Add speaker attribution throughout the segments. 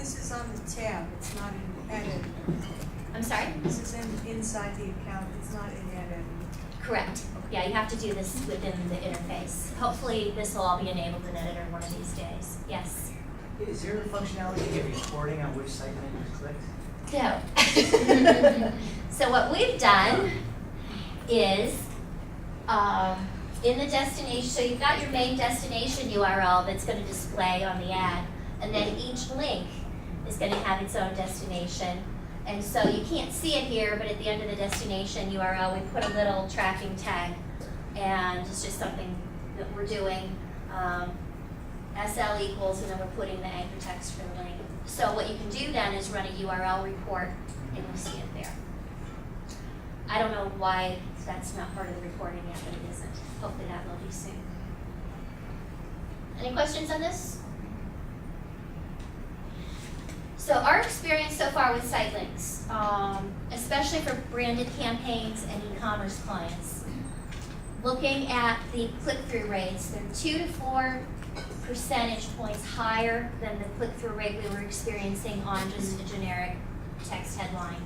Speaker 1: This is on the tab, it's not in edit.
Speaker 2: I'm sorry?
Speaker 1: This is inside the account, it's not in edit.
Speaker 2: Correct. Yeah, you have to do this within the interface. Hopefully this will all be enabled in Editor one of these days. Yes?
Speaker 3: Is there a functionality to get reporting on which site link you clicked?
Speaker 2: No. So what we've done is in the destination, so you've got your main destination URL that's going to display on the ad, and then each link is going to have its own destination. And so you can't see it here, but at the end of the destination URL, we put a little tracking tag, and it's just something that we're doing. SL equals, and then we're putting the anchor text for the link. So what you can do then is run a URL report, and you'll see it there. I don't know why that's not part of the reporting yet, but it isn't. Hopefully that will be soon. Any questions on this? So our experience so far with site links, especially for branded campaigns and e-commerce clients, looking at the click-through rates, they're 2 to 4 percentage points higher than the click-through rate we were experiencing on just a generic text headline.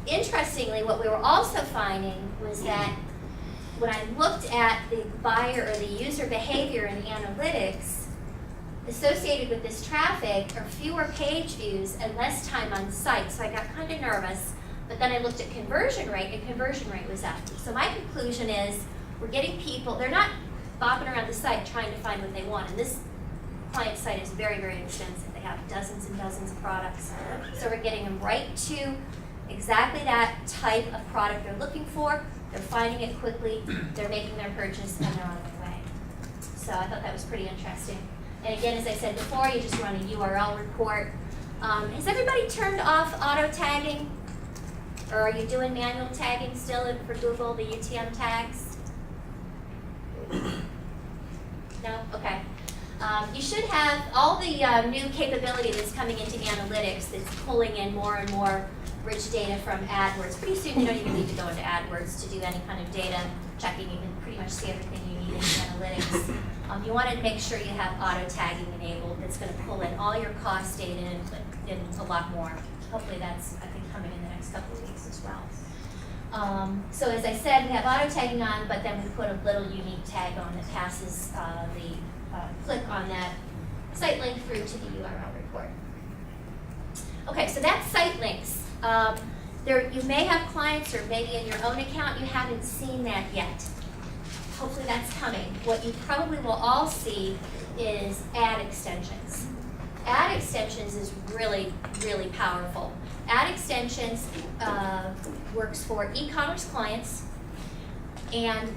Speaker 2: Interestingly, what we were also finding was that when I looked at the buyer or the user behavior in analytics, associated with this traffic are fewer page views and less time on site. So I got kind of nervous, but then I looked at conversion rate, and conversion rate was up. So my conclusion is we're getting people, they're not bopping around the site trying to find what they want. And this client site is very, very extensive. They have dozens and dozens of products. So we're getting them right to exactly that type of product they're looking for. They're finding it quickly, they're making their purchase, and they're on their way. So I thought that was pretty interesting. And again, as I said before, you just run a URL report. Has everybody turned off auto tagging? Or are you doing manual tagging still for Google, the UTM tags? No? Okay. You should have all the new capability that's coming into analytics that's pulling in more and more rich data from AdWords. Pretty soon you don't even need to go into AdWords to do any kind of data checking. You can pretty much see everything you need in analytics. You want to make sure you have auto tagging enabled. That's going to pull in all your cost data and put in a lot more. Hopefully that's, I think, coming in the next couple of weeks as well. So as I said, we have auto tagging on, but then we put a little unique tag on that passes the click on that site link through to the URL report. Okay, so that's site links. You may have clients, or maybe in your own account you haven't seen that yet. Hopefully that's coming. What you probably will all see is ad extensions. Ad extensions is really, really powerful. Ad extensions works for e-commerce clients, and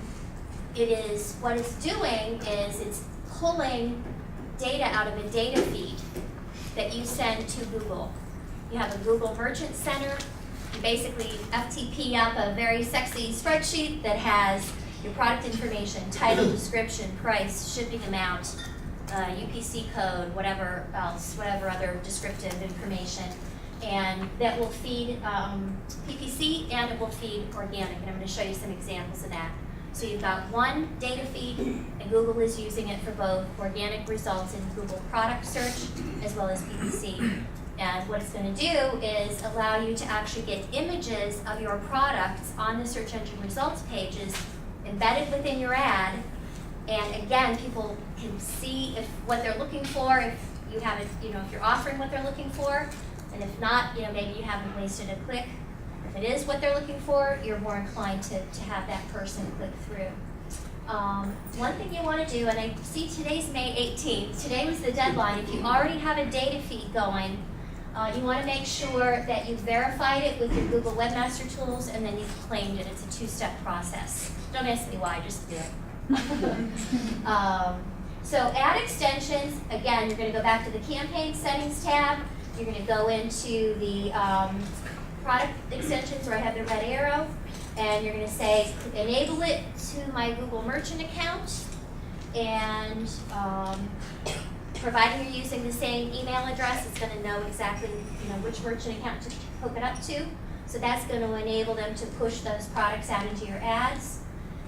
Speaker 2: what it's doing is it's pulling data out of a data feed that you send to Google. You have a Google Merchant Center. You basically FTP up a very sexy spreadsheet that has your product information, title, description, price, shipping amount, UPC code, whatever else, whatever other descriptive information. And that will feed PPC, and it will feed organic. And I'm going to show you some examples of that. So you've got one data feed, and Google is using it for both organic results in Google product search as well as PPC. And what it's going to do is allow you to actually get images of your products on the search engine results pages embedded within your ad. And again, people can see what they're looking for, if you haven't, if you're offering what they're looking for, and if not, maybe you haven't wasted a click. If it is what they're looking for, you're more inclined to have that person click through. One thing you want to do, and I see today's May 18th, today was the deadline. If you already have a data feed going, you want to make sure that you've verified it with your Google Webmaster Tools, and then you've claimed it. It's a two-step process. Don't ask me why, just do it. So ad extensions, again, you're going to go back to the campaign settings tab. You're going to go into the product extensions where I have the red arrow, and you're going to say enable it to my Google Merchant account, and providing you're using the same email address, it's going to know exactly which merchant account to hook it up to. So that's going to enable them to push those products out into your ads.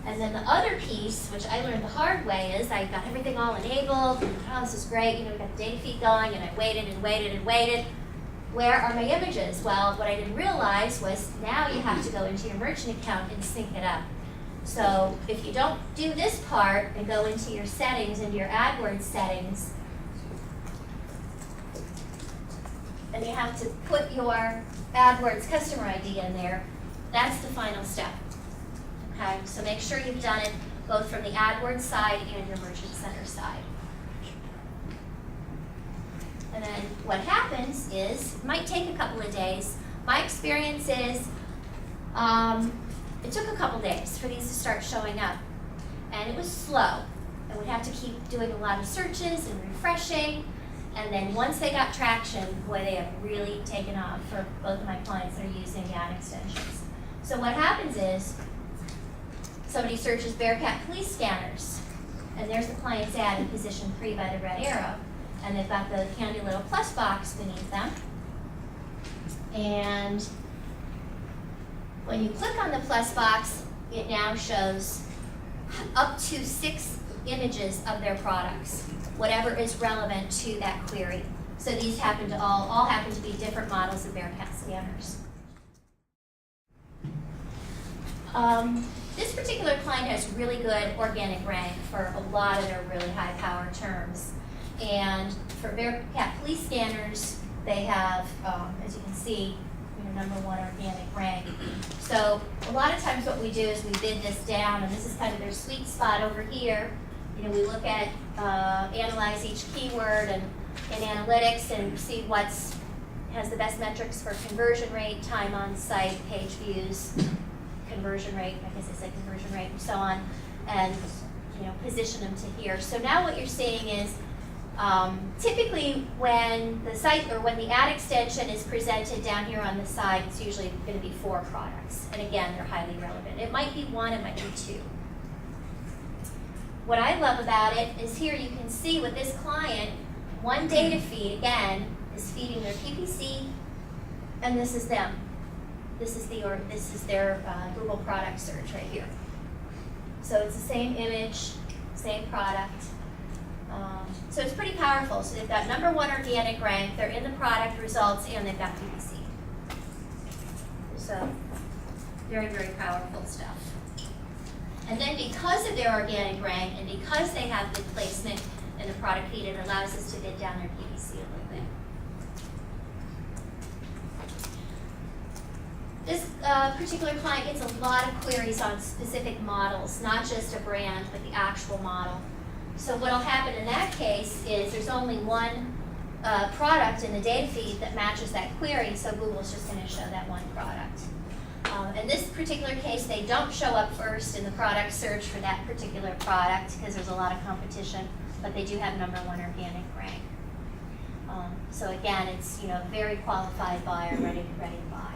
Speaker 2: And then the other piece, which I learned the hard way, is I got everything all enabled, and oh, this is great, we got the data feed going, and I waited and waited and waited. Where are my images? Well, what I didn't realize was now you have to go into your merchant account and sync it up. So if you don't do this part and go into your settings, into your AdWords settings, and you have to put your AdWords customer ID in there, that's the final step. Okay, so make sure you've done it both from the AdWords side and your Merchant Center side. And then what happens is, it might take a couple of days. My experience is, it took a couple days for these to start showing up. And it was slow. I would have to keep doing a lot of searches and refreshing. And then once they got traction, boy, they have really taken off for both of my clients that are using the ad extensions. So what happens is, somebody searches Bearcat police scanners, and there's the client's ad in position 3 by the red arrow, and they've got the handy little plus box beneath them. And when you click on the plus box, it now shows up to 6 images of their products, whatever is relevant to that query. So these happen to all happen to be different models of Bearcat scanners. This particular client has really good organic rank for a lot of their really high power terms. And for Bearcat police scanners, they have, as you can see, #1 organic rank. So a lot of times what we do is we bid this down, and this is kind of their sweet spot over here. We look at, analyze each keyword and in analytics and see has the best metrics for conversion rate, time on site, page views, conversion rate, I guess I said conversion rate, and so on, and position them to here. So now what you're seeing is typically when the site or when the ad extension is presented down here on the side, it's usually going to be 4 products, and again, they're highly relevant. It might be 1, it might be 2. What I love about it is here you can see with this client, one data feed again is feeding their PPC, and this is them. This is their Google product search right here. So it's the same image, same product. So it's pretty powerful. So they've got #1 organic rank, they're in the product results, and they've got PPC. So very, very powerful stuff. And then because of their organic rank and because they have good placement in the product feed, it allows us to bid down their PPC a little bit. This particular client gets a lot of queries on specific models, not just a brand, but the actual model. So what will happen in that case is there's only one product in the data feed that matches that query, so Google's just going to show that one product. In this particular case, they don't show up first in the product search for that particular product because there's a lot of competition, but they do have #1 organic rank. So again, it's very qualified buyer, ready to buy.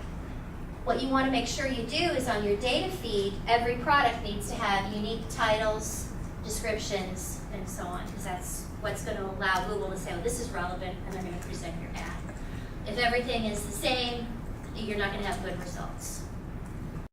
Speaker 2: What you want to make sure you do is on your data feed, every product needs to have unique titles, descriptions, and so on, because that's what's going to allow Google to say, oh, this is relevant, and they're going to present your ad. If everything is the same, you're not going to have good results.